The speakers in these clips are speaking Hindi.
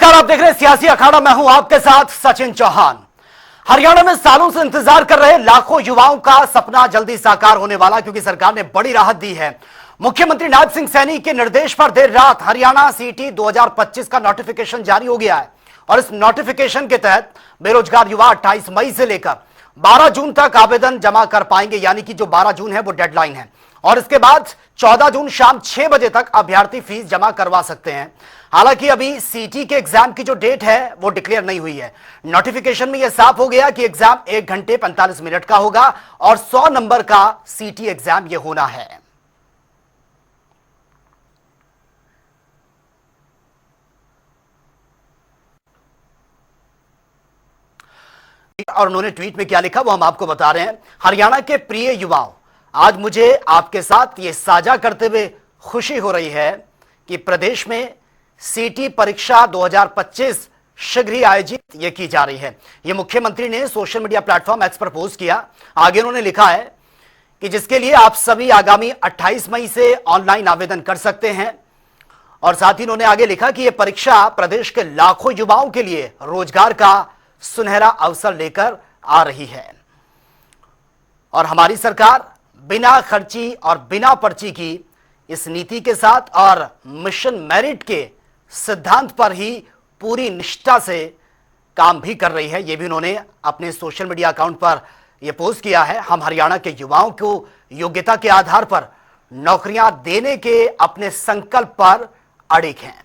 नमस्कार, आप देख रहे हैं सियासी अखाड़ा। मैं हूं आपके साथ सचिन चौहान। हरियाणा में सालों से इंतजार कर रहे लाखों युवाओं का सपना जल्दी साकार होने वाला, क्योंकि सरकार ने बड़ी राहत दी है। मुख्यमंत्री नायब सिंह सैनी के निर्देश पर देर रात हरियाणा सीटी 2025 का नोटिफिकेशन जारी हो गया है और इस नोटिफिकेशन के तहत बेरोजगार युवा 28 मई से लेकर 12 जून तक आवेदन जमा कर पाएंगे, यानी कि जो 12 जून है वो डेडलाइन है और इसके बाद 14 जून शाम 6 बजे तक अभ्यर्थी फीस जमा करवा सकते हैं। हालांकि अभी सीटी के एग्जाम की जो डेट है वो डिक्लेयर नहीं हुई है। नोटिफिकेशन में यह साफ हो गया कि एग्जाम 1 घंटे 45 मिनट का होगा और 100 नंबर का सीटी एग्जाम यह होना है। और उन्होंने ट्वीट में क्या लिखा वो हम आपको बता रहे हैं। हरियाणा के प्रिय युवाओं, आज मुझे आपके साथ ये साझा करते हुए खुशी हो रही है कि प्रदेश में सीटी परीक्षा 2025 शीघ्र ही आयोजित ये की जा रही है। ये मुख्यमंत्री ने सोशल मीडिया प्लेटफॉर्म एक्स पर पोस्ट किया। आगे उन्होंने लिखा है कि जिसके लिए आप सभी आगामी 28 मई से ऑनलाइन आवेदन कर सकते हैं और साथ ही उन्होंने आगे लिखा कि यह परीक्षा प्रदेश के लाखों युवाओं के लिए रोजगार का सुनहरा अवसर लेकर आ रही है और हमारी सरकार बिना खर्ची और बिना पर्ची की इस नीति के साथ और मिशन मेरिट के सिद्धांत पर ही पूरी निष्ठा से काम भी कर रही है। यह भी उन्होंने अपने सोशल मीडिया अकाउंट पर यह पोस्ट किया है। हम हरियाणा के युवाओं को योग्यता के आधार पर नौकरियां देने के अपने संकल्प पर अड़िग हैं।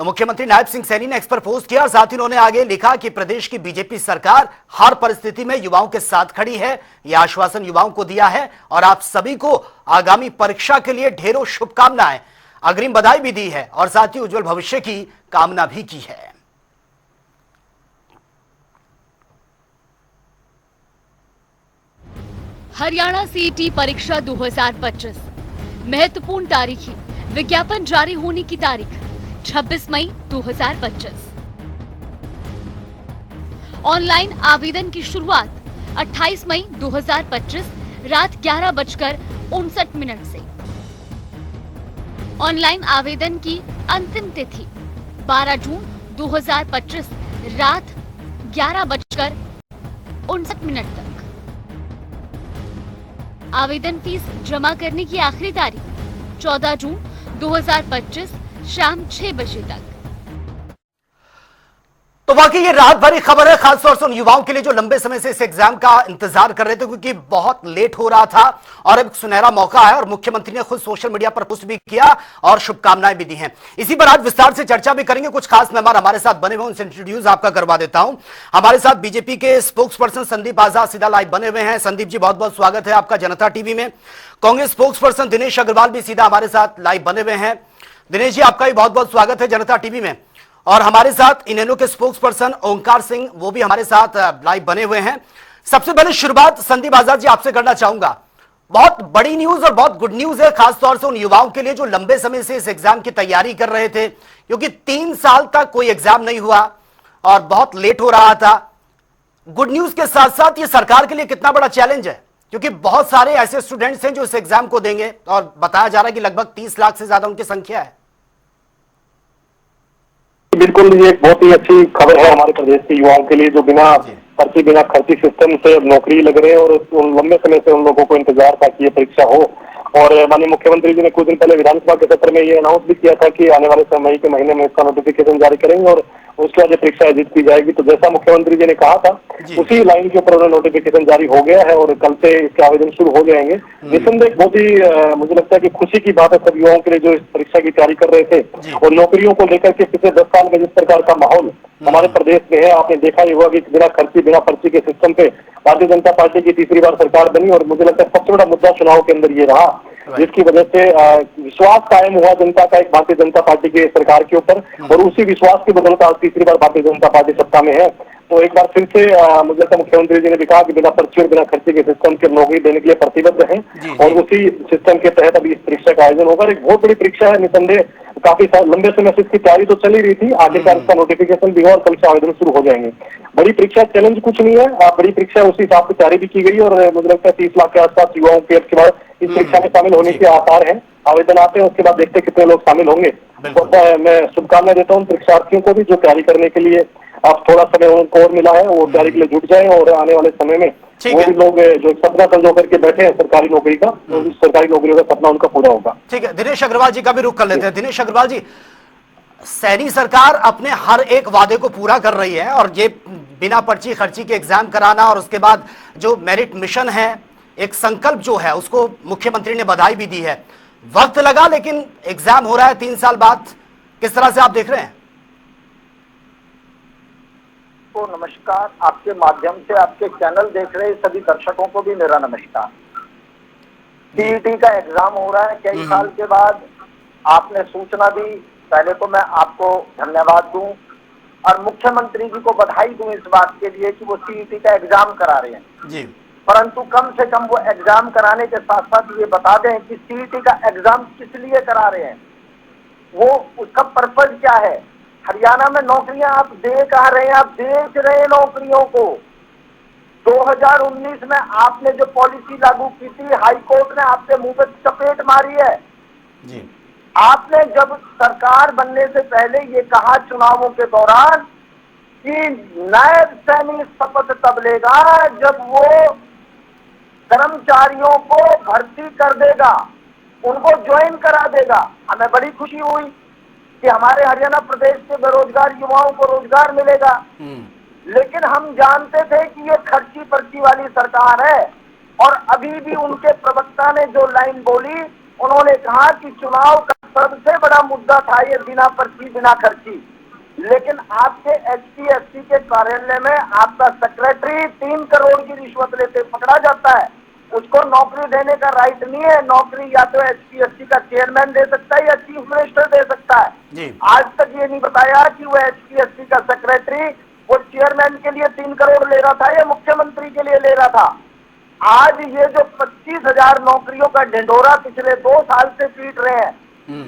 तो मुख्यमंत्री नायब सिंह सैनी ने एक्स पर पोस्ट किया और साथ ही उन्होंने आगे लिखा कि प्रदेश की बीजेपी सरकार हर परिस्थिति में युवाओं के साथ खड़ी है। यह आश्वासन युवाओं को दिया है और आप सभी को आगामी परीक्षा के लिए ढेरों शुभकामनाएं, अग्रिम बधाई भी दी है और साथ ही उज्जवल भविष्य की कामना भी की है। हरियाणा सीईटी परीक्षा 2025 महत्वपूर्ण तारीखें, विज्ञापन जारी होने की तारीख 26 मई 2025। ऑनलाइन आवेदन की शुरुआत 28 मई 2025 रात 11:59 से। ऑनलाइन आवेदन की अंतिम तिथि 12 जून 2025 रात 11:59 तक। आवेदन फीस जमा करने की आखिरी तारीख 14 जून 2025 शाम 6 बजे तक। तो वाकई ये राहत भरी खबर है, खासतौर से उन युवाओं के लिए जो लंबे समय से इस एग्जाम का इंतजार कर रहे थे, क्योंकि बहुत लेट हो रहा था और अब सुनहरा मौका है और मुख्यमंत्री ने खुद सोशल मीडिया पर पोस्ट भी किया और शुभकामनाएं भी दी हैं। इसी पर आज विस्तार से चर्चा भी करेंगे। कुछ खास मेहमान हमारे साथ बने हुए, उनसे इंट्रोड्यूस आपका करवा देता हूं। हमारे साथ बीजेपी के स्पोक्स पर्सन संदीप आजाद सीधा लाइव बने हुए हैं। संदीप जी, बहुत बहुत स्वागत है आपका जनता टीवी में। कांग्रेस स्पोक्स पर्सन दिनेश अग्रवाल भी सीधा हमारे साथ लाइव बने हुए हैं। दिनेश जी, आपका भी बहुत बहुत स्वागत है जनता टीवी में। और हमारे साथ इनेलो के स्पोक्स पर्सन ओंकार सिंह, वो भी हमारे साथ लाइव बने हुए हैं। सबसे पहले शुरुआत संदीप आजाद जी आपसे करना चाहूंगा। बहुत बड़ी न्यूज और बहुत गुड न्यूज है, खासतौर से उन युवाओं के लिए जो लंबे समय से इस एग्जाम की तैयारी कर रहे थे, क्योंकि 3 साल तक कोई एग्जाम नहीं हुआ और बहुत लेट हो रहा था। गुड न्यूज के साथ साथ ये सरकार के लिए कितना बड़ा चैलेंज है, क्योंकि बहुत सारे ऐसे स्टूडेंट्स हैं जो इस एग्जाम को देंगे और बताया जा रहा है कि लगभग 30 लाख से ज्यादा उनकी संख्या है। बिल्कुल, ये एक बहुत ही अच्छी खबर है हमारे प्रदेश के युवाओं के लिए, जो बिना पर्ची बिना खर्ची सिस्टम से नौकरी लग रहे हैं और लंबे समय से उन लोगों को इंतजार था कि ये परीक्षा हो। और माननीय मुख्यमंत्री जी ने कुछ दिन पहले विधानसभा के सत्र में ये अनाउंस भी किया था कि आने वाले मई के महीने में इसका नोटिफिकेशन जारी करेंगे और उसके बाद ये परीक्षा आयोजित की जाएगी। तो जैसा मुख्यमंत्री जी ने कहा था उसी लाइन के ऊपर नोटिफिकेशन जारी हो गया है और कल से इसके आवेदन शुरू हो जाएंगे। निसंदेह बहुत ही मुझे लगता है कि खुशी की बात है सब युवाओं के लिए जो इस परीक्षा की तैयारी कर रहे थे और नौकरियों को लेकर के पिछले 10 साल में जिस प्रकार का माहौल हमारे प्रदेश में है, आपने देखा ही होगा कि बिना खर्ची बिना पर्ची के सिस्टम पे भारतीय जनता पार्टी की तीसरी बार सरकार बनी और मुझे लगता है सबसे बड़ा मुद्दा चुनाव के अंदर ये रहा, जिसकी वजह से विश्वास कायम हुआ जनता का एक भारतीय जनता पार्टी के सरकार के ऊपर और उसी विश्वास की बदौलत आज तीसरी बार भारतीय जनता पार्टी सत्ता में है। तो एक बार फिर से मुझे लगता है मुख्यमंत्री जी ने भी कहा कि बिना पर्ची और बिना खर्चे के सिस्टम के नौकरी देने के लिए प्रतिबद्ध हैं और उसी सिस्टम के तहत अभी इस परीक्षा का आयोजन होगा। एक बहुत बड़ी परीक्षा है, निसंदेह काफी लंबे समय से इसकी तैयारी तो चल ही रही थी, आखिरकार इसका नोटिफिकेशन भी हुआ और कल से आवेदन शुरू हो जाएंगे। बड़ी परीक्षा चैलेंज कुछ नहीं है, बड़ी परीक्षा उसी हिसाब से तैयारी भी की गई और मुझे लगता है 30 लाख के आसपास युवाओं के बाद इस परीक्षा में शामिल होने के आसार हैं। आवेदन आते हैं, उसके बाद देखते हैं कितने लोग शामिल होंगे। बिल्कुल। तो मैं शुभकामनाएं देता हूँ परीक्षार्थियों को भी, जो तैयारी करने के लिए अब थोड़ा समय उनको और मिला है, वो तैयारी के लिए जुट जाए और आने वाले समय में ठीक वो है। भी लोग जो सपना संजो करके बैठे हैं सरकारी नौकरी का, उस सरकारी नौकरी का सपना उनका पूरा होगा। ठीक है, दिनेश अग्रवाल जी का भी रुख कर लेते हैं। दिनेश अग्रवाल जी, सैनी सरकार अपने हर एक वादे को पूरा कर रही है, और ये बिना पर्ची खर्ची के एग्जाम कराना और उसके बाद जो मेरिट मिशन है, एक संकल्प जो है, उसको मुख्यमंत्री ने बधाई भी दी है। वक्त लगा लेकिन एग्जाम हो रहा है 3 साल बाद। किस तरह से आप देख रहे हैं? को नमस्कार, आपके माध्यम से आपके चैनल देख रहे सभी दर्शकों को भी मेरा नमस्कार। सीईटी का एग्जाम हो रहा है कई साल के बाद, आपने सूचना दी, पहले तो मैं आपको धन्यवाद दूं और मुख्यमंत्री जी को बधाई दूं इस बात के लिए कि वो सीईटी का एग्जाम करा रहे हैं जी। परंतु कम से कम वो एग्जाम कराने के साथ साथ ये बता दें कि सीईटी का एग्जाम किस लिए करा रहे हैं, वो उसका पर्पज क्या है। हरियाणा में नौकरियां आप दे कहा रहे हैं, आप बेच रहे हैं नौकरियों को। 2019 में आपने जो पॉलिसी लागू की थी, हाई कोर्ट ने आपके मुंह पे चपेट मारी है जी। आपने जब सरकार बनने से पहले ये कहा चुनावों के दौरान कि नायब सैनिक शपथ तब लेगा जब वो कर्मचारियों को भर्ती कर देगा, उनको ज्वाइन करा देगा। हमें बड़ी खुशी हुई कि हमारे हरियाणा प्रदेश के बेरोजगार युवाओं को रोजगार मिलेगा, लेकिन हम जानते थे कि ये खर्ची पर्ची वाली सरकार है। और अभी भी उनके प्रवक्ता ने जो लाइन बोली, उन्होंने कहा कि चुनाव का सबसे बड़ा मुद्दा था ये बिना पर्ची बिना खर्ची। लेकिन आपके एचपीएससी के कार्यालय में आपका सेक्रेटरी 3 करोड़ की रिश्वत लेते पकड़ा जाता है, उसको नौकरी देने का राइट नहीं है। नौकरी या तो एचपीएससी का चेयरमैन दे सकता है या चीफ मिनिस्टर दे सकता है जी। आज तक ये नहीं बताया कि वो एचपीएससी का सेक्रेटरी वो चेयरमैन के लिए 3 करोड़ ले रहा था या मुख्यमंत्री के लिए ले रहा था। आज ये जो 25,000 नौकरियों का ढिंढोरा पिछले 2 साल से पीट रहे हैं,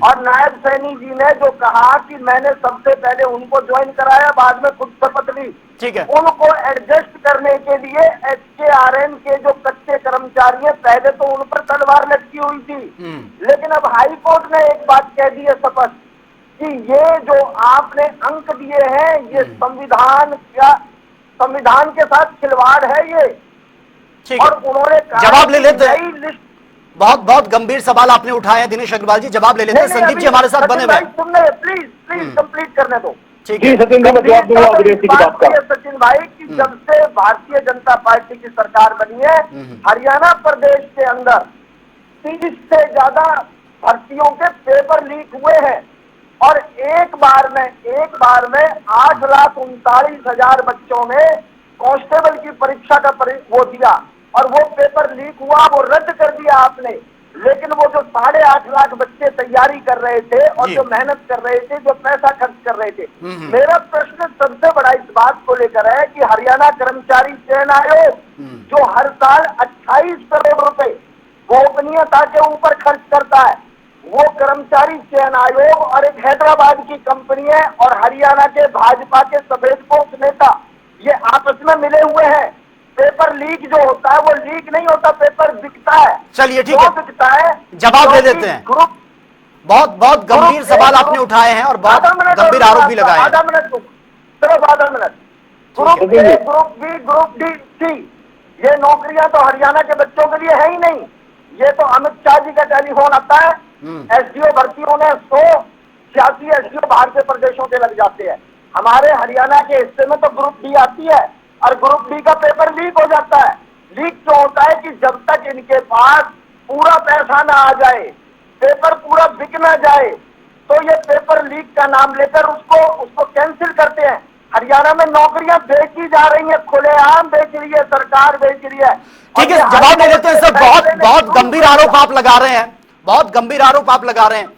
और नायब सैनी जी ने जो कहा कि मैंने सबसे पहले उनको ज्वाइन कराया, बाद में खुद शपथ ली, ठीक है। उनको एडजस्ट करने के लिए एचकेआरएन के जो कच्चे कर्मचारी हैं, पहले तो उन पर तलवार लटकी हुई थी, लेकिन अब हाई कोर्ट ने एक बात कह दी है शपथ कि ये जो आपने अंक दिए हैं ये संविधान के साथ खिलवाड़ है ये। ठीक और है, उन्होंने कहा जवाब ले लेते हैं। नई लिस्ट बहुत गंभीर सवाल आपने उठाए हैं दिनेश अग्रवाल जी, जवाब ले लेते हैं। संदीप जी हमारे साथ बने हुए हैं। सुनने प्लीज कंप्लीट करने दो। ठीक जी है। सचिन जी, मैं जवाब दूंगा दिनेश जी की बात का। सचिन भाई कि जब से भारतीय जनता पार्टी की सरकार बनी है, हरियाणा प्रदेश के अंदर 30 से ज्यादा भर्तियों के पेपर लीक हुए हैं, और एक बार में 8,39,000 बच्चों ने कांस्टेबल की परीक्षा का वो दिया, और वो पेपर लीक हुआ, वो रद्द कर दिया आपने। लेकिन वो जो 8.5 लाख बच्चे तैयारी कर रहे थे और जो मेहनत कर रहे थे, जो पैसा खर्च कर रहे थे, मेरा प्रश्न सबसे बड़ा इस बात को लेकर है कि हरियाणा कर्मचारी चयन आयोग जो हर साल 28 करोड़ रुपए गोपनीयता के ऊपर खर्च करता है, वो कर्मचारी चयन आयोग और एक हैदराबाद की कंपनी है और हरियाणा के भाजपा के सफेदपोश नेता, ये आपस में मिले हुए हैं। पेपर लीक जो होता है वो लीक नहीं होता, पेपर बिकता है। चलिए ठीक है, बिकता है, जवाब दे देते हैं। बहुत गंभीर सवाल आपने उठाए हैं और बहुत गंभीर आरोप भी लगाए हैं। आधा मिनट सिर्फ आधा minute. Group A, group B, group D, C, ये नौकरियां तो हरियाणा के बच्चों के लिए है ही नहीं। ये तो अमित शाह जी का टेलीफोन आता है, एसडीओ भर्ती होने 186 एसडीओ बाहर के प्रदेशों के लग जाते हैं। हमारे हरियाणा के हिस्से में तो ग्रुप डी आती है और ग्रुप डी का पेपर लीक हो जाता है। लीक क्यों होता है कि जब तक इनके पास पूरा पैसा ना आ जाए, पेपर पूरा बिक ना जाए, तो ये पेपर लीक का नाम लेकर उसको कैंसिल करते हैं। हरियाणा में नौकरियां बेची जा रही हैं, खुलेआम बेच रही है सरकार, बेच रही है। ठीक है, जवाब ले लेते हैं सर। बहुत गंभीर आरोप आप लगा रहे हैं, बहुत गंभीर आरोप आप लगा रहे हैं।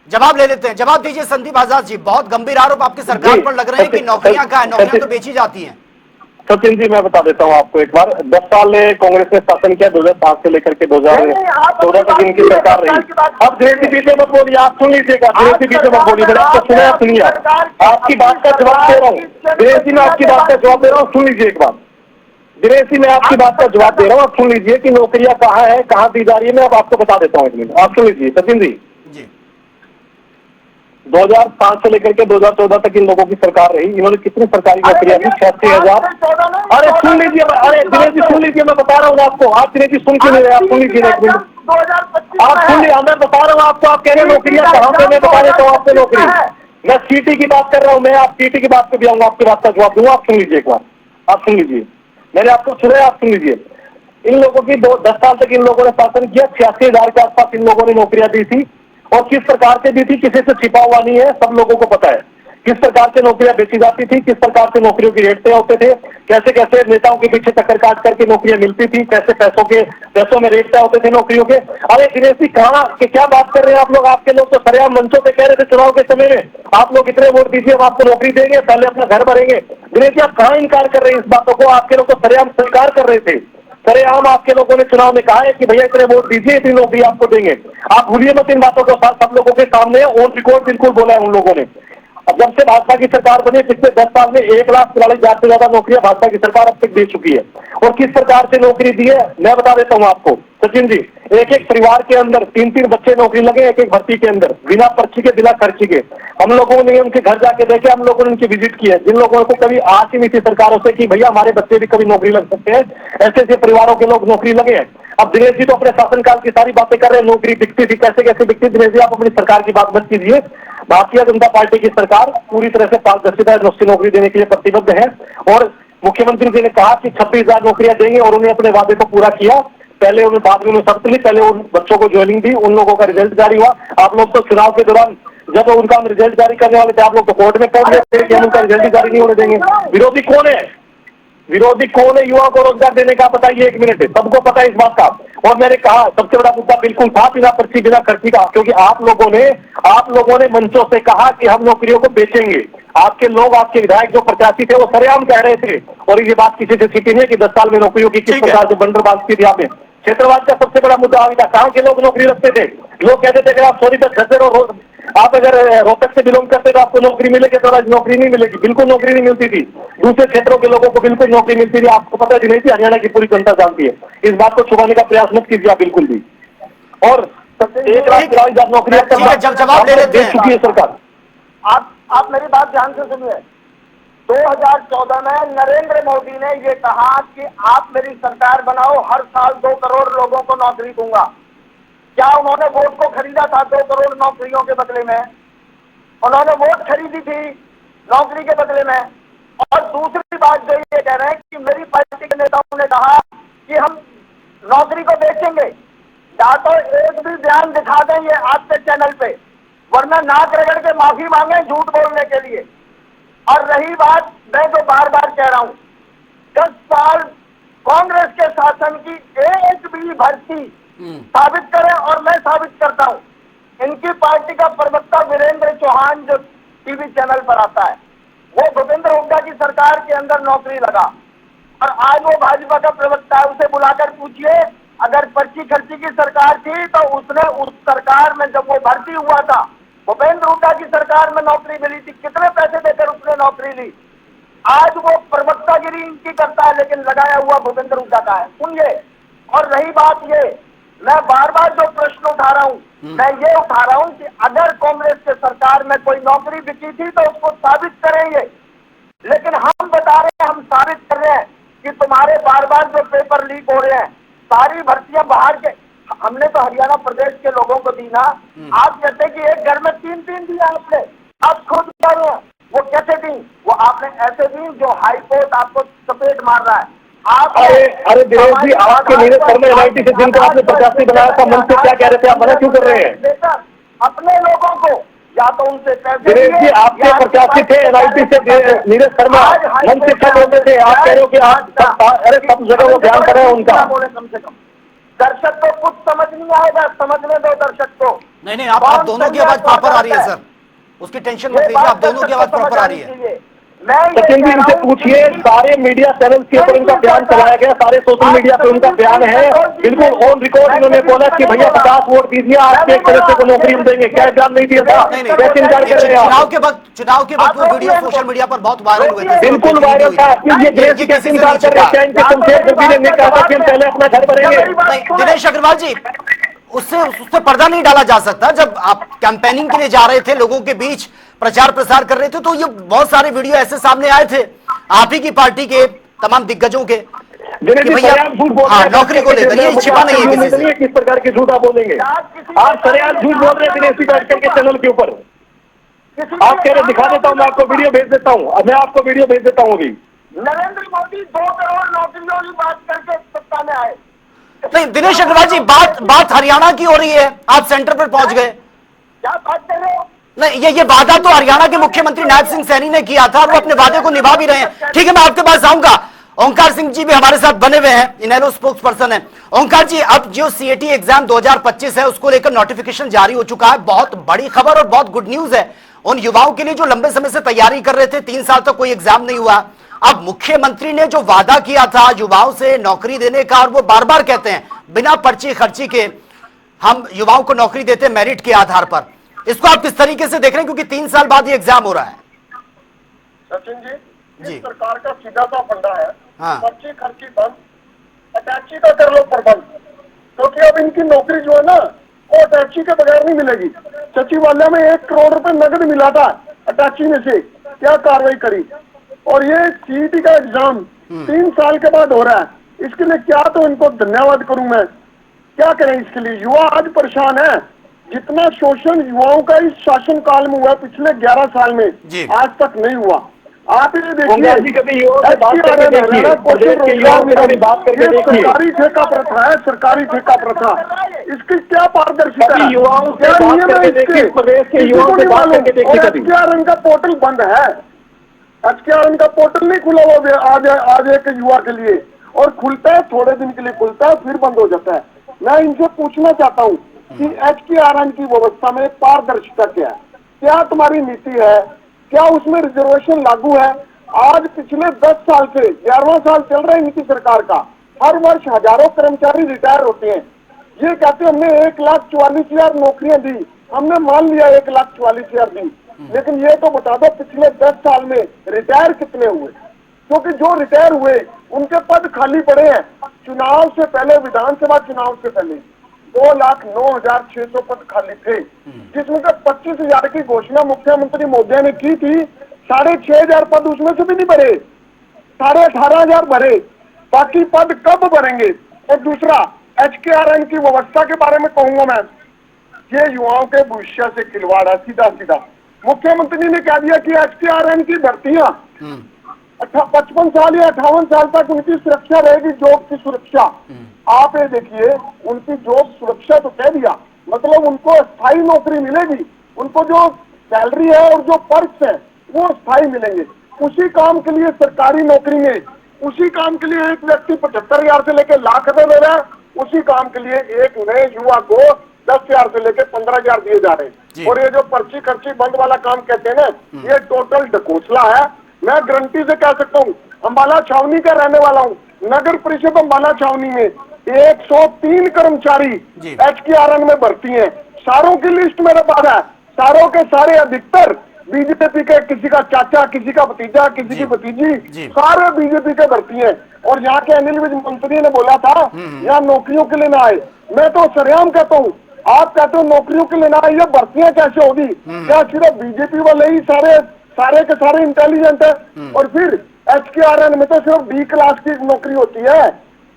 जवाब ले लेते हैं, जवाब दीजिए संदीप आजाद जी। बहुत गंभीर आरोप आपकी सरकार पर लग रहे हैं कि नौकरियां कहाँ है, नौकरियां तो बेची जाती हैं। सचिन जी, मैं बता देता हूँ आपको एक बार। 10 साल कांग्रेस ने शासन किया, 2007 से लेकर के 2014 तक इनकी सरकार रही। अब देश के पीछे मत बोलिए, आप सुन लीजिएगा। देश के पीछे मत बोलिए, मैंने आपको सुना, सुनिए। आपकी बात का जवाब दे रहा हूँ दिनेश जी, मैं आपकी बात का जवाब दे रहा हूँ, सुन लीजिए एक बार। दिनेश जी, मैं आपकी बात का जवाब दे रहा हूँ, आप सुन लीजिए कि नौकरियां कहाँ है, कहाँ दी जा रही है, मैं अब आपको बता देता हूँ। एक मिनट आप सुन लीजिए सचिन जी। जी 2005 से लेकर के 2014 तक इन लोगों की सरकार रही, इन्होंने कितनी सरकारी नौकरियां दी? 86,000। अरे सुन लीजिए, अरे दिनेश जी सुन लीजिए, मैं बता रहा हूँ आपको। आप दिनेश जी सुन क्यों नहीं रहे? आप सुन लीजिए एक मिनट, 2025 आप सुन लीजिए, मैं बता रहा हूँ आपको। आप कह रहे हैं नौकरियां कहाँ पे, मैं बता देता हूँ आपको नौकरी। मैं सीटी की बात कर रहा हूँ, मैं आप सीटी की बात पे भी आऊंगा, आपकी बात का जवाब दूंगा। आप सुन लीजिए एक बार, आप सुन लीजिए, मैंने आपको सुना, आप सुन लीजिए। इन लोगों की 10 साल तक इन लोगों ने शासन किया, 86,000 के आसपास इन लोगों ने नौकरियां दी थी। और किस प्रकार से दी थी, किसी से छिपा हुआ नहीं है, सब लोगों को पता है किस प्रकार से नौकरियां बेची जाती थी, किस प्रकार से नौकरियों के रेट तय होते थे, कैसे कैसे नेताओं के पीछे चक्कर काट करके नौकरियां मिलती थी, कैसे पैसों में रेट तय होते थे नौकरियों के। अरे दिनेश जी कहाँ कि क्या बात कर रहे हैं आप लोग? आपके लोग तो सरेआम मंचों पे कह रहे थे चुनाव के समय में, आप लोग इतने वोट दीजिए हम आपको नौकरी देंगे, पहले अपना घर भरेंगे। दिनेश जी आप कहाँ इनकार कर रहे हैं इस बातों को? आपके लोग तो सरेआम स्वीकार कर रहे थे, सरेआम आपके लोगों ने चुनाव में कहा है कि भैया इतने वोट दीजिए, इतनी नौकरी आपको देंगे। आप भूलिए मत इन बातों को, सब लोगों के सामने ऑन रिकॉर्ड बिल्कुल बोला है उन लोगों ने। अब जब से भाजपा की सरकार बनी, पिछले 10 साल में 1,44,000 से ज्यादा नौकरियां भाजपा की सरकार अब तक दे चुकी है। और किस प्रकार से नौकरी दी है मैं बता देता हूं आपको सचिन जी। एक एक परिवार के अंदर 3-3 बच्चे नौकरी लगे, एक एक भर्ती के अंदर, बिना पर्ची के, बिना खर्ची के। हम लोगों ने उनके घर जाके देखे, हम लोगों ने उनकी विजिट की है। जिन लोगों को कभी आस ही नहीं थी सरकारों से कि भैया हमारे बच्चे भी कभी नौकरी लग सकते हैं, ऐसे ऐसे परिवारों के लोग नौकरी लगे हैं। अब दिनेश जी तो अपने शासनकाल की सारी बातें कर रहे हैं, नौकरी दिखती थी, कैसे कैसे दिखती। दिनेश जी आप अपनी सरकार की बात मत कीजिए। भारतीय जनता पार्टी की सरकार पूरी तरह से पारदर्शिता नौकरी देने के लिए प्रतिबद्ध है। और मुख्यमंत्री जी ने कहा कि 26,000 नौकरियां देंगे और उन्हें अपने वादे को पूरा किया। पहले उन्हें, बाद में उन्हें शर्त ली, पहले उन बच्चों को ज्वाइनिंग दी, उन लोगों का रिजल्ट जारी हुआ। आप लोग तो चुनाव के दौरान जब उनका हम रिजल्ट जारी करने वाले थे, आप लोग तो कोर्ट में पहुंच गए थे कि हम उनका रिजल्ट जारी नहीं होने देंगे। विरोधी कौन है? विरोधी कौन है? युवा को रोजगार देने का बताइए, 1 मिनट है, सबको पता है इस बात का। और मैंने कहा सबसे बड़ा मुद्दा बिल्कुल था बिना पर्ची बिना खर्ची का, क्योंकि आप लोगों ने मंचों से कहा कि हम नौकरियों को बेचेंगे। आपके लोग, आपके विधायक जो प्रत्याशी थे वो सरेआम कह रहे थे। और ये बात किसी से छिपी नहीं है कि 10 साल में नौकरियों की किस ठीक है। प्रकार से बंदरबाज की थी आपने। क्षेत्रवाद का सबसे बड़ा मुद्दा आगे था, कहाँ के लोग नौकरी रखते थे? लोग कहते थे कि आप सोनीपत खसर और आप अगर रोहतक से बिलोंग करते तो आपको नौकरी मिलेगी, तो आज नौकरी नहीं मिलेगी, बिल्कुल नौकरी नहीं मिलती थी। दूसरे क्षेत्रों के लोगों को बिल्कुल नौकरी मिलती थी। आपको पता है नहीं थी, हरियाणा की पूरी जनता जानती है। इस बात को छुपाने का प्रयास मत कीजिए आप बिल्कुल भी। और 1,43,000 नौकरियां ठीक है, जब जवाब ले लेते दे हैं। चुकी है सरकार। आप मेरी बात ध्यान से सुनिए। 2014 में नरेंद्र मोदी ने ये कहा कि आप मेरी सरकार बनाओ, हर साल 2 करोड़ लोगों को नौकरी दूंगा। क्या उन्होंने वोट को खरीदा था 2 करोड़ नौकरियों के बदले में? उन्होंने वोट खरीदी थी नौकरी के बदले में। और दूसरी बात जो ये कह रहे हैं कि मेरी पार्टी के नेताओं ने कहा कि हम नौकरी को बेचेंगे। या तो एक भी बयान दिखा दें ये आपके चैनल पे, वरना नाक रगड़ के माफी मांगे झूठ बोलने के लिए। और रही बात, मैं तो बार बार कह रहा हूं, 10 साल कांग्रेस के शासन की एक भी भर्ती साबित करें और मैं साबित करता हूं। इनकी पार्टी का प्रवक्ता वीरेंद्र चौहान जो टीवी चैनल पर आता है, वो भूपेंद्र हुड्डा की सरकार के अंदर नौकरी लगा। और आज वो भाजपा का प्रवक्ता है, उसे बुलाकर पूछिए अगर पर्ची खर्ची की सरकार थी तो उसने उस सरकार में जब वो भर्ती हुआ था, भूपेंद्र हुड्डा की सरकार में नौकरी मिली थी, कितने पैसे देकर उसने नौकरी ली। आज वो प्रवक्तागिरी इनकी करता है, लेकिन लगाया हुआ भूपेंद्र हुड्डा का है। सुनिए, और रही बात ये, मैं बार बार जो प्रश्न उठा रहा हूँ, मैं ये उठा रहा हूँ कि अगर कांग्रेस के सरकार में कोई नौकरी बिकी थी तो उसको साबित करेंगे। लेकिन हम बता रहे हैं, हम साबित कर रहे हैं कि तुम्हारे बार बार जो पेपर लीक हो रहे हैं, सारी भर्तियां बाहर के, हमने तो हरियाणा प्रदेश के लोगों को दी ना। आप कहते हैं कि एक घर में 3-3 दिया आपने, आप खुद कह रहे हैं वो कैसे दी? वो आपने ऐसे दी जो हाईकोर्ट आपको चपेट मार रहा है। अरे दिनेश जी, आपके नीरज शर्मा एनआईटी से जिनको आपने प्रत्याशी बनाया था, मन से क्या कह रहे थे, आप मना क्यों कर रहे हैं? अपने लोगों को या तो उनसे पैसे दिनेश जी, आपके प्रत्याशी थे एनआईटी से नीरज शर्मा, मन से क्या बोलते थे? आप कह रहे हो कि आप अरे सब जगह वो ध्यान कर रहे हैं उनका। कम से कम दर्शक को कुछ समझ नहीं आएगा, समझने दो दर्शक को। नहीं, आप दोनों की आवाज प्रॉपर आ रही है सर, उसकी टेंशन मत लीजिए, आप दोनों की आवाज प्रॉपर आ रही है। सचिन जी इनसे पूछिए, सारे मीडिया चैनल के ऊपर इनका बयान चलाया गया, सारे सोशल मीडिया पे उनका बयान है, बिल्कुल ऑन रिकॉर्ड इन्होंने बोला कि भैया 50 वोट दीजिए, आपके एक सदस्य को नौकरी हम देंगे। क्या बयान नहीं दिया था? कैसे इनकार कर रहे हैं आप? चुनाव के वक्त वो वीडियो सोशल मीडिया पर बहुत वायरल हुए थे। बिल्कुल वायरल था। ये कैसे इनकार कर रहे हैं? क्या इनके शमशेर जबीर ने कहा था कि हम पहले अपना घर भरेंगे? दिनेश अग्रवाल जी, उससे पर्दा नहीं डाला जा सकता। जब आप कैंपेनिंग के लिए जा रहे थे, लोगों के बीच प्रचार प्रसार कर रहे थे, तो ये बहुत सारे वीडियो ऐसे सामने आए थे आप ही की पार्टी के तमाम दिग्गजों के कि भैया नौकरी को लेकर। ये छिपा नहीं है किसी से। किस प्रकार की झूठ आप बोलेंगे? आप सरेआम झूठ बोल रहे हैं दिनेश बैठकर के चैनल के ऊपर। आप कह रहे दिखा देता हूँ, मैं आपको वीडियो भेज देता हूँ। अब मैं आपको वीडियो भेज देता हूँ अभी। नरेंद्र मोदी 2 करोड़ नौकरियों की बात करके सत्ता में आए। नहीं दिनेश अग्रवाल जी, बात हरियाणा की हो रही है, आप सेंटर पर पहुंच गए। क्या बात कर रहे हो? नहीं, ये वादा तो हरियाणा के मुख्यमंत्री नायब सिंह सैनी ने किया था और वो अपने वादे को निभा भी रहे हैं। ठीक है, मैं आपके पास आऊंगा। ओंकार सिंह जी भी हमारे साथ बने हुए हैं, इनेलो स्पोक्स पर्सन है। ओंकार जी, अब जो सीएटी एग्जाम 2025 है उसको लेकर नोटिफिकेशन जारी हो चुका है। बहुत बड़ी खबर और बहुत गुड न्यूज है उन युवाओं के लिए जो लंबे समय से तैयारी कर रहे थे। 3 साल तक कोई एग्जाम नहीं हुआ। अब मुख्यमंत्री ने जो वादा किया था युवाओं से नौकरी देने का, और वो बार बार कहते हैं बिना पर्ची खर्ची के हम युवाओं को नौकरी देते हैं मेरिट के आधार पर। इसको आप किस तरीके से देख रहे हैं, क्योंकि 3 साल बाद ये एग्जाम हो रहा है? सचिन जी, इस सरकार का सीधा सा फंडा है, पर्ची खर्ची बंद, अटैची का कर लो प्रबंध। क्योंकि अब इनकी नौकरी जो है ना, वो अटैची के बगैर नहीं मिलेगी। सचिवालय में 1 करोड़ रुपए नगद मिला था अटैची में से, क्या कार्रवाई करी? और ये सीईटी का एग्जाम 3 साल के बाद हो रहा है। इसके लिए क्या तो इनको धन्यवाद करूं मैं। क्या करें इसके लिए? युवा आज परेशान है। जितना शोषण युवाओं का इस शासन काल में हुआ पिछले 11 साल में, आज तक नहीं हुआ। आप ये देखिए, सरकारी ठेका प्रथा है, सरकारी ठेका प्रथा। इसकी क्या पारदर्शिता है? युवाओं से एचकेआरएन का पोर्टल बंद है। एचकेआरएन का पोर्टल नहीं खुला हुआ आज एक युवा के लिए, और खुलता है थोड़े दिन के लिए खुलता है, फिर बंद हो जाता है। मैं इनसे पूछना चाहता हूँ कि एचकेआरएन की व्यवस्था में पारदर्शिता क्या है? क्या तुम्हारी नीति है? क्या उसमें रिजर्वेशन लागू है? आज पिछले 10 साल से 11वां साल चल रहा है इनकी सरकार का। हर वर्ष हजारों कर्मचारी रिटायर होते हैं। ये कहते हैं हमने 1,44,000 नौकरियां दी, हमने मान लिया 1,44,000 दी, लेकिन ये तो बता दो पिछले 10 साल में रिटायर कितने हुए? क्योंकि जो रिटायर हुए उनके पद खाली पड़े हैं। चुनाव से पहले, विधानसभा चुनाव से पहले 2,09,600 पद खाली थे, जिसमें से 25,000 की घोषणा मुख्यमंत्री मोदी ने की थी। 6,500 पद उसमें से भी नहीं भरे, 18,500 भरे। बाकी पद कब भरेंगे? और दूसरा, एचकेआरएन की व्यवस्था के बारे में कहूंगा मैं, ये युवाओं के भविष्य से खिलवाड़ है सीधा सीधा। मुख्यमंत्री ने कह दिया कि एचकेआरएन की भर्तियां 55 साल या 58 साल तक उनकी सुरक्षा रहेगी, जॉब की सुरक्षा। आप ये देखिए, उनकी जॉब सुरक्षा तो कह दिया, मतलब उनको स्थायी नौकरी मिलेगी। उनको जो सैलरी है और जो पर्क्स है वो स्थायी मिलेंगे। उसी काम के लिए सरकारी नौकरी में, उसी काम के लिए एक व्यक्ति 75,000 से लेकर लाख रुपए ले रहा है, उसी काम के लिए एक नए युवा को 10,000 से लेकर 15,000 दिए जा रहे हैं। और ये जो पर्ची खर्ची बंद वाला काम कहते हैं ना, ये टोटल ढकोसला है। मैं गारंटी से कह सकता हूँ, अम्बाला छावनी का रहने वाला हूँ। नगर परिषद अम्बाला छावनी में 103 कर्मचारी एचकेआरएन में भर्ती हैं। सारों की लिस्ट मेरे पास है। सारों के सारे अधिकतर बीजेपी के, किसी का चाचा, किसी का भतीजा, किसी की भतीजी, सारे बीजेपी के भर्ती हैं। और यहाँ के अनिल विज मंत्री ने बोला था यहाँ नौकरियों के लिए ना आए। मैं तो सरेआम कहता हूँ, आप कहते हो नौकरियों के लिए ना आए, ये भर्तियां कैसे होगी? क्या सिर्फ बीजेपी वाले ही सारे के सारे इंटेलिजेंट है? और फिर एचकेआरएन में तो सिर्फ बी क्लास की नौकरी होती है।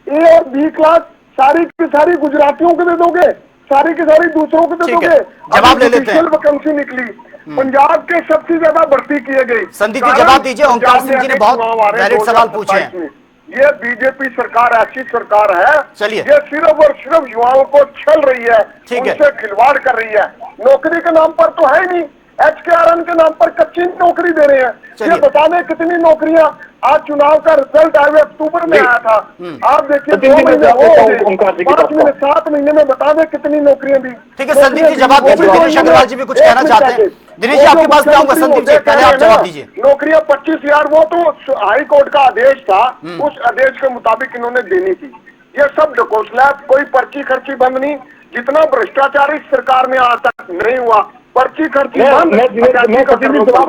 ए और बी क्लास सारी की सारी गुजरातियों को दे दोगे, सारी की सारी दूसरों को दे दोगे। जवाब ले लेते हैं। वैकेंसी निकली, पंजाब के सबसे ज्यादा भर्ती किए गए। संदीप जी जवाब दीजिए, ओंकार सिंह जी ने बहुत वैलिड सवाल पूछे हैं। ये बीजेपी सरकार ऐसी सरकार है, चलिए, ये सिर्फ और सिर्फ युवाओं को छल रही है, उनसे खिलवाड़ कर रही है। नौकरी के नाम पर तो है नहीं, एचकेआरएन के नाम पर कच्ची नौकरी दे रहे हैं। ये बता दें कितनी नौकरियां, आज चुनाव का रिजल्ट आया अक्टूबर में आया था, आप देखिए 2 महीने हो गए, 5 महीने 7 महीने में बता दें कितनी नौकरियां दी। ठीक है संदीप जी जवाब दीजिए। दिनेश अग्रवाल जी भी कुछ कहना चाहते हैं। दिनेश जी, आपके पास आऊंगा। संदीप जी, पहले आप जवाब दीजिए। नौकरियां 25,000 वो तो हाई कोर्ट का आदेश था, उस आदेश के मुताबिक इन्होंने देनी थी। ये सब ढकोसला, कोई पर्ची खर्ची बंद नहीं। जितना भ्रष्टाचार इस सरकार में आज तक नहीं हुआ, पर्ची खर्ची बंद।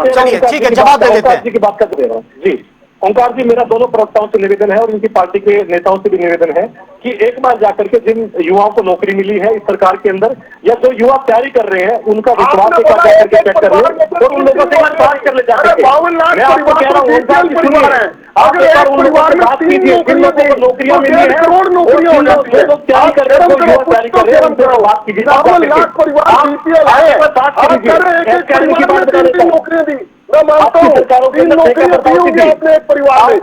चलिए ठीक है, जवाब दे देते हैं। की बात कर दे रहा हूँ जी। ओंकार जी, मेरा दोनों प्रवक्ताओं से निवेदन है और इनकी पार्टी के नेताओं से भी निवेदन है कि एक बार जाकर के जिन युवाओं को नौकरी मिली है इस सरकार के अंदर, या जो युवा तैयारी कर रहे हैं, उनका विश्वास एक बार जाकर के चेक कर ले और उन लोगों से बात कर ले जाकर के। मैं आपको कह रहा हूँ, ओंकार जी सुनिए, आप एक बार उन लोगों से बात कीजिए जिन लोगों को नौकरियां मिली है, जो लोग तैयारी कर रहे हैं, जो युवा तैयारी कर रहे हैं, उनसे बात कीजिए। नौकरियां दी, मैं मानता हूँ 3 नौकरियां दी होंगी अपने परिवार में।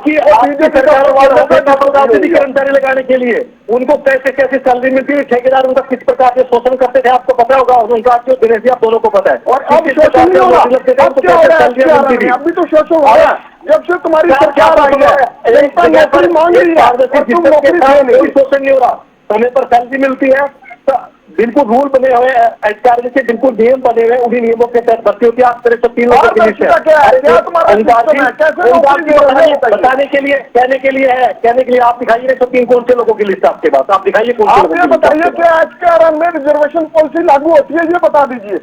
कर्मचारी लगाने के लिए उनको कैसे कैसे सैलरी मिलती है, ठेकेदार उनका किस प्रकार से शोषण करते थे, आपको पता होगा। उनका क्यों, दिनेश जी आप दोनों को पता है। और अब शोषण नहीं होगा, अब क्या हो रहा है? अभी तो शोषण हो रहा है। जब से तुम्हारी सरकार आई है, नौकरी मांग रही है, तुम नौकरी दे नहीं। शोषण नहीं हो रहा, समय पर सैलरी मिलती है, बिल्कुल रूल बने हुए अधिकारी के, बिल्कुल नियम बने हुए, उन्हीं नियमों के तहत भर्ती होती है। आप 303 लोगों की लिस्ट है। बताने के लिए, कहने के लिए है, कहने के लिए आप दिखाइए 303 कौन से लोगों की लिस्ट आपके पास, आप दिखाइए कौन से। आप ये बताइए कि एचकेआरएन में रिजर्वेशन पॉलिसी लागू होती है, ये बता दीजिए।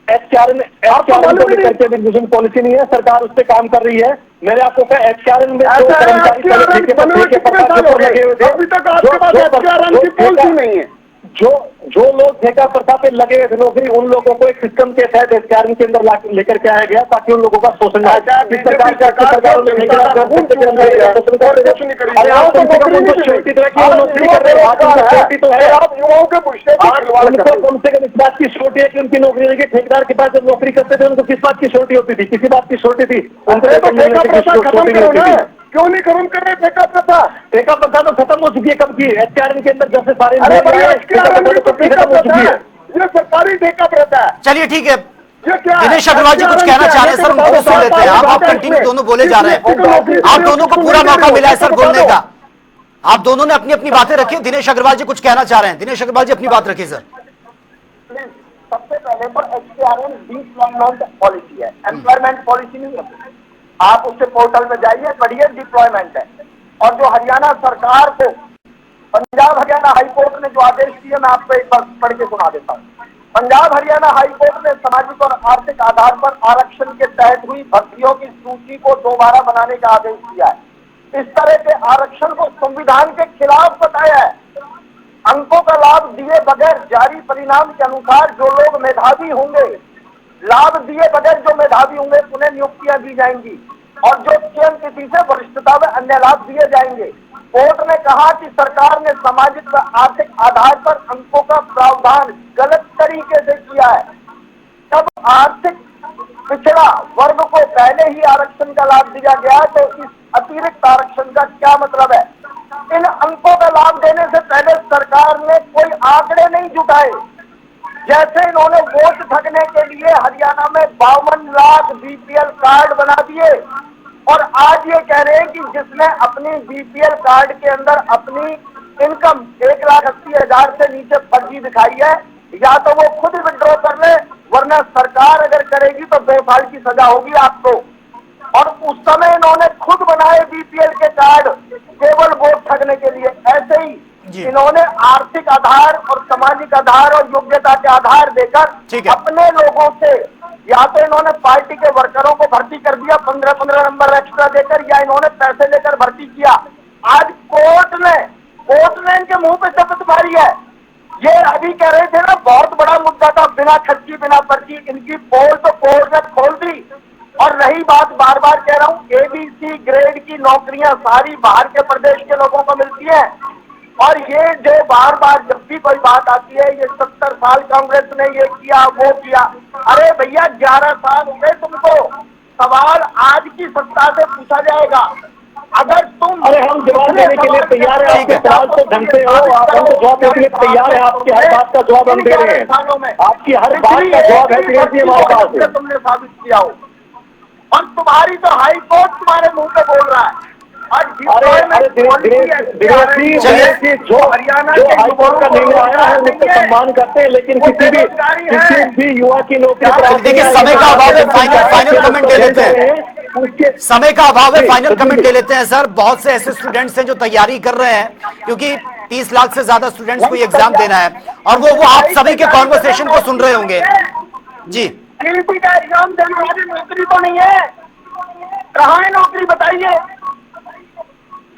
एचकेआरएन करके रिजर्वेशन पॉलिसी नहीं है, सरकार उस पर काम कर रही है। मैंने आपको कहा एचकेआरएन में अभी तक आपके पास एचकेआरएन की पॉलिसी नहीं है। जो लोग ठेका प्रथा पे लगे हुए थे नौकरी, उन लोगों को एक सिस्टम के तहत एचकेआरएन के अंदर लेकर के आया गया ताकि उन लोगों का शोषण ना हो। कम से कम इस बात की श्योरिटी है कि उनकी नौकरी लगी। ठेकेदार के पास जब नौकरी करते थे उनको किस बात की श्योरिटी होती थी, किसी बात की श्योरिटी थी? क्यों नहीं खत्म कर रहे ठेका प्रथा? ठेका प्रथा तो खत्म हो चुकी है कब की। एचकेआरएन के अंदर जब से सारे ये सरकारी ठेका प्रथा है। चलिए ठीक है, दिनेश अग्रवाल जी कुछ कहना चाह रहे हैं सर, उनको सुन लेते हैं। आप कंटिन्यू दोनों बोले जा रहे हैं, आप दोनों को पूरा मौका मिला है सर बोलने का। आप दोनों ने अपनी अपनी बातें रखी। दिनेश अग्रवाल जी कुछ कहना चाह रहे हैं। दिनेश अग्रवाल जी अपनी बात रखिए सर। सबसे पहले तो एचकेआरएन डिप्लॉयमेंट पॉलिसी है, एम्प्लॉयमेंट पॉलिसी नहीं है। आप उसके पोर्टल में जाइए, पढ़िए, डिप्लॉयमेंट है। और जो हरियाणा सरकार को पंजाब हरियाणा हाई कोर्ट ने जो आदेश दिए, मैं आपको एक बार पढ़ के सुना देता हूँ। पंजाब हरियाणा हाई कोर्ट ने सामाजिक और आर्थिक आधार पर आरक्षण के तहत हुई भर्तियों की सूची को दोबारा बनाने का आदेश दिया है। इस तरह के आरक्षण को संविधान के खिलाफ बताया है। अंकों का लाभ दिए बगैर जारी परिणाम के अनुसार जो लोग मेधावी होंगे, लाभ दिए बगैर जो मेधावी होंगे उन्हें नियुक्तियां दी जाएंगी और जो चयन तिथि से वरिष्ठता व अन्य लाभ दिए जाएंगे। कोर्ट ने कहा कि सरकार ने सामाजिक व आर्थिक आधार पर अंकों का प्रावधान गलत तरीके से किया है। जब आर्थिक पिछड़ा वर्ग को पहले ही आरक्षण का लाभ दिया गया तो इस अतिरिक्त आरक्षण का क्या मतलब है? इन अंकों का लाभ देने से पहले सरकार ने कोई आंकड़े नहीं जुटाए। जैसे इन्होंने वोट ठगने के लिए हरियाणा में 52 लाख बीपीएल कार्ड बना दिए और आज ये कह रहे हैं कि जिसने अपनी बीपीएल कार्ड के अंदर अपनी इनकम 1,80,000 से नीचे फर्जी दिखाई है, या तो वो खुद विड्रॉ कर ले, वरना सरकार अगर करेगी तो 2 साल की सजा होगी आपको। और उस समय इन्होंने खुद बनाए बीपीएल के कार्ड केवल वोट ठगने के लिए। ऐसे ही इन्होंने आर्थिक आधार और सामाजिक आधार और योग्यता के आधार देकर अपने लोगों से या तो इन्होंने पार्टी के वर्करों को भर्ती कर दिया 15-15 नंबर एक्स्ट्रा देकर, या इन्होंने पैसे लेकर भर्ती किया। आज कोर्ट ने इनके मुंह पे शपथ मारी है। ये अभी कह रहे थे ना, बहुत बड़ा मुद्दा था, बिना खर्ची बिना पर्ची, इनकी पोल तो कोर्ट ने खोल दी। और रही बात, बार बार कह रहा हूँ, एबीसी ग्रेड की नौकरियां सारी बाहर के प्रदेश के लोगों को मिलती है। और ये जो बार बार जब भी कोई बात आती है, ये 70 साल कांग्रेस ने ये किया वो किया। अरे भैया 11 साल हो गए तुमको। सवाल आज की सत्ता से पूछा जाएगा। अगर तुम हम जवाब देने के लिए तैयार है, आपके सवाल को ढंग से हो, आप हमको जवाब देने के लिए तैयार है। आपकी हर बात का जवाब हम दे रहे हैं, आपकी हर बात का जवाब है, तुमने साबित किया हो। और तुम्हारी तो हाई कोर्ट तुम्हारे मुंह पे बोल रहा है। दिनेश जी, जो हाईकोर्ट का निर्णय आया है उसका सम्मान करते हैं, लेकिन किसी भी युवा की नौकरी। देखिए, समय का अभाव है, फाइनल कमेंट ले लेते हैं। समय का अभाव है, फाइनल कमेंट ले लेते हैं सर। बहुत से ऐसे स्टूडेंट्स हैं जो तैयारी कर रहे हैं, क्योंकि 30 लाख से ज्यादा स्टूडेंट्स को एग्जाम देना है, और वो आप सभी के कॉन्वर्सेशन को सुन रहे होंगे। जी, टीईटी का एग्जाम देने वाली नौकरी तो नहीं है। कहाँ है नौकरी, बताइए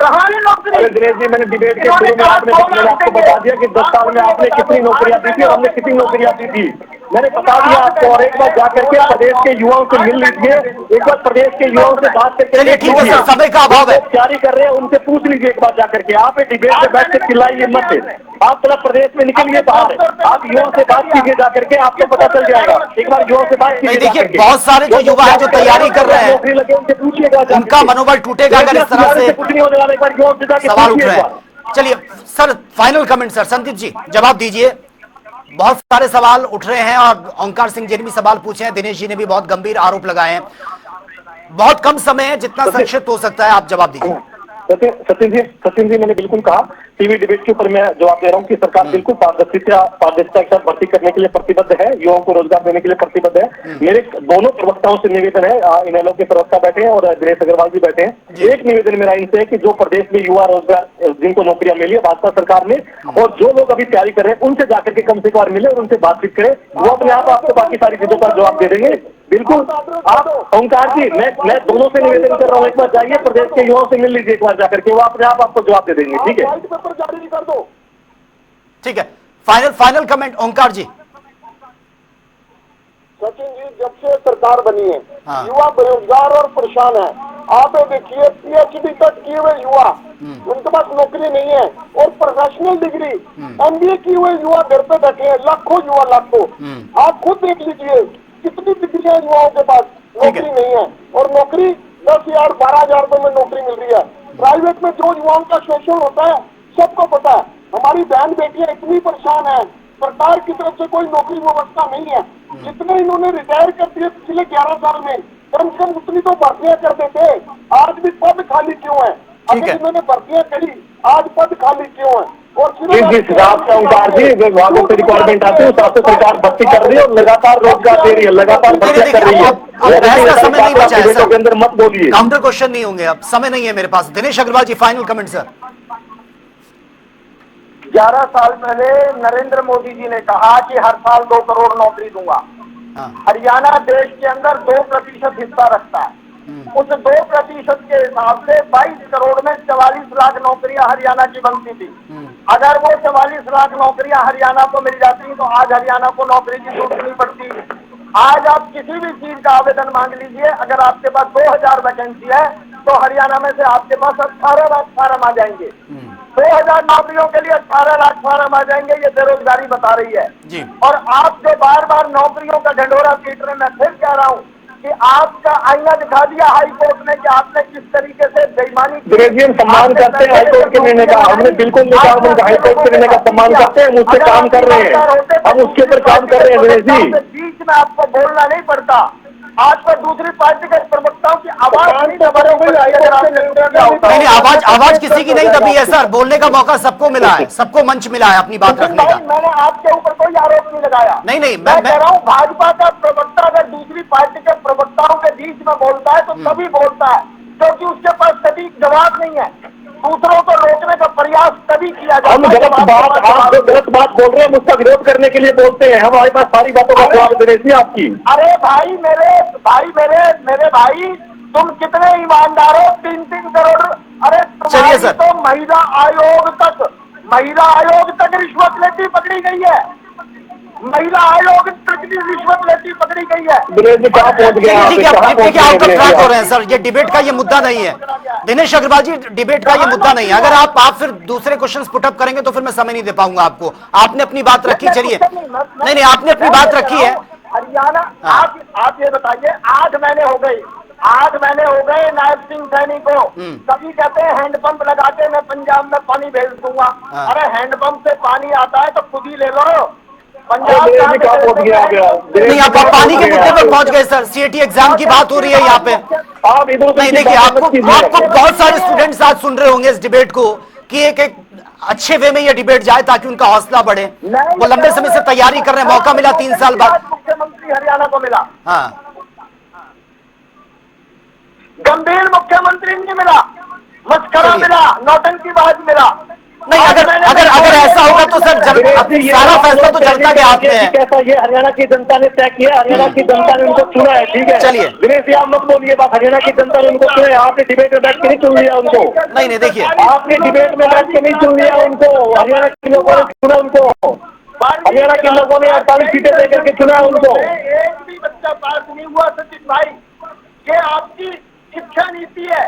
कहाँ है नौकरी? अरे दिनेश जी, मैंने डिबेट के शुरू में आपको बता दिया कि 10 साल में आपने कितनी नौकरियां दी थी और हमने कितनी नौकरियां दी थी। मैंने बता दिया आपको। और एक बार जाकर के प्रदेश के युवाओं से मिल लीजिए, एक बार प्रदेश के युवाओं से बात करके। चलिए ठीक है सर, समय का अभाव है। तैयारी कर रहे हैं उनसे पूछ लीजिए एक बार जाकर के। आप डिबेट में बैठ के चिल्लाइए मत। आप थोड़ा प्रदेश में निकलिए बाहर, आप युवाओं से बात कीजिए जाकर के, आपको पता चल जाएगा। एक बार युवाओं से बात कीजिए। देखिए, बहुत सारे जो युवा है जो तैयारी कर रहे हैं, नौकरी लगे उनसे पूछिएगा, उनका मनोबल टूटेगा अगर इस तरह से कुछ नहीं होने वाला। एक बार युवाओं से जाकर सवाल उठ पूछिए रहे एक बार। हैं। चलिए sir, final comment sir. Sandeep ji जवाब दीजिए। बहुत सारे सवाल उठ रहे हैं और ओंकार सिंह जी ने भी सवाल पूछे हैं, दिनेश जी ने भी बहुत गंभीर आरोप लगाए हैं। बहुत कम समय है, जितना संक्षिप्त हो सकता है आप जवाब दीजिए। सचिन जी, मैंने बिल्कुल कहा टीवी डिबेट के ऊपर मैं जवाब दे रहा हूँ कि सरकार बिल्कुल पारदर्शिता के साथ भर्ती करने के लिए प्रतिबद्ध है, युवाओं को रोजगार देने के लिए प्रतिबद्ध है। मेरे दोनों प्रवक्ताओं से निवेदन है, इनेलो के प्रवक्ता बैठे हैं और दिनेश अग्रवाल जी बैठे हैं। एक निवेदन मेरा इनसे है कि जो प्रदेश में युवा रोजगार जिनको नौकरियां मिली है भाजपा सरकार में, और जो लोग अभी तैयारी कर रहे हैं उनसे जाकर के कम से कम मिले और उनसे बातचीत करें। वो अपने आप आपको बाकी सारी चीजों का जवाब दे देंगे। बिल्कुल आप ओंकार जी, मैं दोनों से निवेदन कर रहा हूँ, एक बार जाइए प्रदेश के युवाओं से मिल लीजिए एक बार जाकर के, वो अपने आप आपको जवाब दे देंगे। ठीक है, जारी कर दो। ठीक है, फाइनल कमेंट ओंकार जी। सचिन जी, जब से सरकार बनी है हाँ। युवा बेरोजगार और परेशान है। आप देखिए पीएचडी तक किए हुए युवा, उनके पास नौकरी नहीं है, और प्रोफेशनल डिग्री एमबीए किए हुए युवा घर पे बैठे हैं, लाखों युवा, लाखों। आप खुद देख लीजिए कितनी डिग्रियां युवाओं के पास, नौकरी नहीं है। और नौकरी 10,000 12,000 रुपए में नौकरी मिल रही है। प्राइवेट में जो युवाओं का शोषण होता है सबको पता है। हमारी बहन बेटियां इतनी परेशान है, सरकार की तरफ से कोई नौकरी व्यवस्था नहीं है। जितने इन्होंने रिटायर कर दिए पिछले 11 साल में, कम से कम उतनी तो भर्तियां करते थे। आज भी पद खाली क्यों है? अगर इन्होंने भर्तियां करी, आज पद खाली क्यों है? और जिस हिसाब से ओंकार जी विभागों से रिक्वायरमेंट आती है उस हिसाब से सरकार भर्ती कर रही है और लगातार रोजगार दे रही है, लगातार भर्ती कर रही है। समय नहीं बचा है सर, के अंदर मत बोलिए, काउंटर क्वेश्चन नहीं होंगे, अब समय नहीं है मेरे पास। दिनेश अग्रवाल जी फाइनल कमेंट सर। 11 साल पहले नरेंद्र मोदी जी ने कहा कि हर साल 2 करोड़ नौकरी दूंगा। हरियाणा देश के अंदर 2% हिस्सा रखता है। उस 2% के हिसाब से 22 करोड़ में 44 लाख नौकरियां हरियाणा की बनती थी। अगर वो 44 लाख नौकरियां हरियाणा को मिल जाती तो आज हरियाणा को नौकरी की जरूरत नहीं पड़ती। आज आप किसी भी चीज का आवेदन मांग लीजिए, अगर आपके पास 2000 वैकेंसी है तो हरियाणा में से आपके पास 18 लाख फार्म आ जाएंगे। 2000 नौकरियों के लिए 18 लाख फार्म आ जाएंगे, ये बेरोजगारी बता रही है जी। और आप जो बार बार नौकरियों का ढंढोरा पीट रहे, मैं फिर कह रहा हूँ कि आपका आईना दिखा दिया हाई कोर्ट ने कि आपने किस तरीके से बेईमानी की। दिनेश जी, हम सम्मान करते हैं हाईकोर्ट के निर्णय का, हमने बिल्कुल नहीं कहा, हम हाईकोर्ट के निर्णय का सम्मान करते हैं, हम उससे काम कर रहे हैं, हम उसके ऊपर काम कर रहे हैं। दिनेश जी, बीच में आपको बोलना नहीं पड़ता। आज पर दूसरी पार्टी के प्रवक्ताओं की आवाज नहीं दबा रही। नहीं, आवाज किसी की नहीं दबी है सर, बोलने का मौका सबको मिला है, सबको मंच मिला है अपनी बात रखने का। मैंने आपके ऊपर कोई आरोप नहीं लगाया। नहीं, मैं कह रहा हूँ भाजपा का प्रवक्ता अगर दूसरी पार्टी के प्रवक्ताओं के बीच में बोलता है तो तभी बोलता है क्योंकि उसके पास सटीक जवाब नहीं है। दूसरों को रोकने का प्रयास तभी किया जाता है। हम गलत बात, आप जो गलत बात बोल रहे हैं हम उसका विरोध करने के लिए बोलते हैं, हमारे पास सारी बातों का जवाब दे रही थी आपकी। अरे भाई मेरे भाई तुम कितने ईमानदार हो? 3-3 करोड़। अरे चलिए सर, तो महिला आयोग तक रिश्वत लेती पकड़ी गई है। महिला आयोग तक भी रिश्वत लेती पकड़ी गई है। कहाँ पहुंच गया? ठीक है, आप ट्रैक हो रहे हैं सर, ये डिबेट का ये मुद्दा नहीं है। दिनेश अग्रवाल जी, डिबेट का ये मुद्दा नहीं है। अगर आप फिर दूसरे क्वेश्चंस पुटअप करेंगे तो फिर मैं समय नहीं दे पाऊंगा आपको। आपने अपनी बात रखी, चलिए। नहीं, आपने अपनी बात रखी है। हरियाणा, आप ये बताइए, 8 महीने हो गए नायब सिंह सैनी को। कभी कहते हैं हैंडपंप लगा के मैं पंजाब में पानी भेज दूंगा। अरे हैंडपंप से पानी आता है तो खुद ही ले लो। पंजाब मेरे भी कहाँ पहुंच गया आप यार? नहीं, आप पानी के मुद्दे पर पहुंच गए सर। सीएटी एग्जाम की बात हो रही है यहाँ पे। आप इधर उधर नहीं की देखिए, बातें मत आपको कीजिए। बहुत सारे स्टूडेंट्स आज सुन रहे होंगे इस डिबेट को कि एक अच्छे वे में ये डिबेट जाए ताकि उनका हौसला बढ़े। वो लंबे समय से तैयारी कर रहे हैं, मौका मिला 3 साल बाद। मुख्यमंत्री हरियाणा को मिला, हाँ, गंभीर मुख्यमंत्री नहीं मिला, मस्करा मिला, नौटंकीबाज मिला। नहीं, अगर ऐसा होगा तो सर सारा फैसला तो जनता के हाथ में है। कैसा ये हरियाणा की जनता ने तय किया, हरियाणा की जनता ने उनको चुना है, ठीक है। चलिए। दिनेश जी, आप मत बोलिए बात, हरियाणा की जनता ने उनको चुना है, आपने डिबेट में बैठ के नहीं चुन लिया उनको। नहीं देखिए, आपने डिबेट में बैठ के नहीं चुन लिया उनको, हरियाणा के लोगों ने चुना उनको। हरियाणा के लोगों ने 48 सीटें देकर के चुना उनको। एक भी बच्चा पास नहीं हुआ सचिन भाई, ये आपकी शिक्षा नीति है।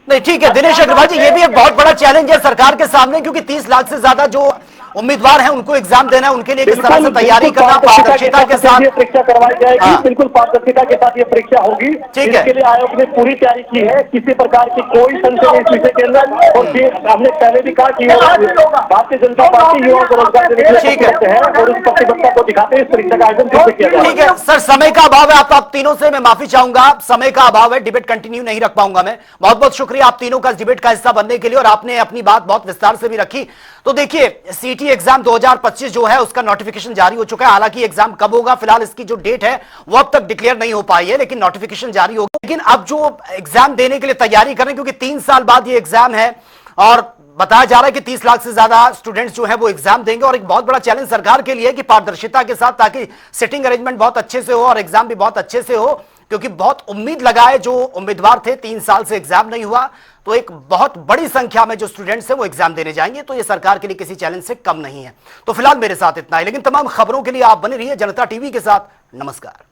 नहीं ठीक है दिनेश अग्रवाल जी, ये भी एक बहुत बड़ा चैलेंज है सरकार के सामने, क्योंकि 30 लाख से ज्यादा जो उम्मीदवार हैं उनको एग्जाम देना है, उनके लिए किस तरह से तैयारी करना, पारदर्शिता के साथ परीक्षा करवाई जाएगी। हाँ। बिल्कुल पारदर्शिता के साथ ये परीक्षा होगी। ठीक है। इसके लिए आयोग ने पूरी तैयारी की है, किसी प्रकार की कोई संशय नहीं इस विषय के अंदर। और ये हमने पहले भी कहा कि भारतीय जनता पार्टी युवाओं को रोजगार देने के लिए ठीक है। प्रतिबद्ध है और उस प्रतिबद्धता को दिखाते हुए इस परीक्षा का आयोजन फिर से किया ठीक जाएगा। है सर, समय का अभाव है, आप तीनों से मैं माफी चाहूंगा, समय का अभाव है, डिबेट कंटिन्यू नहीं रख पाऊंगा मैं। बहुत बहुत शुक्रिया आप तीनों का इस डिबेट का हिस्सा बनने के लिए, और आपने अपनी बात बहुत विस्तार से भी रखी। तो देखिए, सीटी एग्जाम 2025 जो है उसका नोटिफिकेशन जारी हो चुका है। हालांकि एग्जाम कब होगा, फिलहाल इसकी जो डेट है वो अब तक डिक्लेयर नहीं हो पाई है, लेकिन नोटिफिकेशन जारी होगा। लेकिन अब जो एग्जाम देने के लिए तैयारी करें, क्योंकि 3 साल बाद ये एग्जाम है और बताया जा रहा है कि 30 लाख से ज्यादा स्टूडेंट्स जो है वो एग्जाम देंगे, और एक बहुत बड़ा चैलेंज सरकार के लिए है कि पारदर्शिता के साथ, ताकि सिटिंग अरेंजमेंट बहुत अच्छे से हो और एग्जाम भी बहुत अच्छे से हो, क्योंकि बहुत उम्मीद लगाए जो उम्मीदवार थे, 3 साल से एग्जाम नहीं हुआ, तो एक बहुत बड़ी संख्या में जो स्टूडेंट्स हैं वो एग्जाम देने जाएंगे, तो ये सरकार के लिए किसी चैलेंज से कम नहीं है। तो फिलहाल मेरे साथ इतना है, लेकिन तमाम खबरों के लिए आप बने रहिए जनता टीवी के साथ। नमस्कार।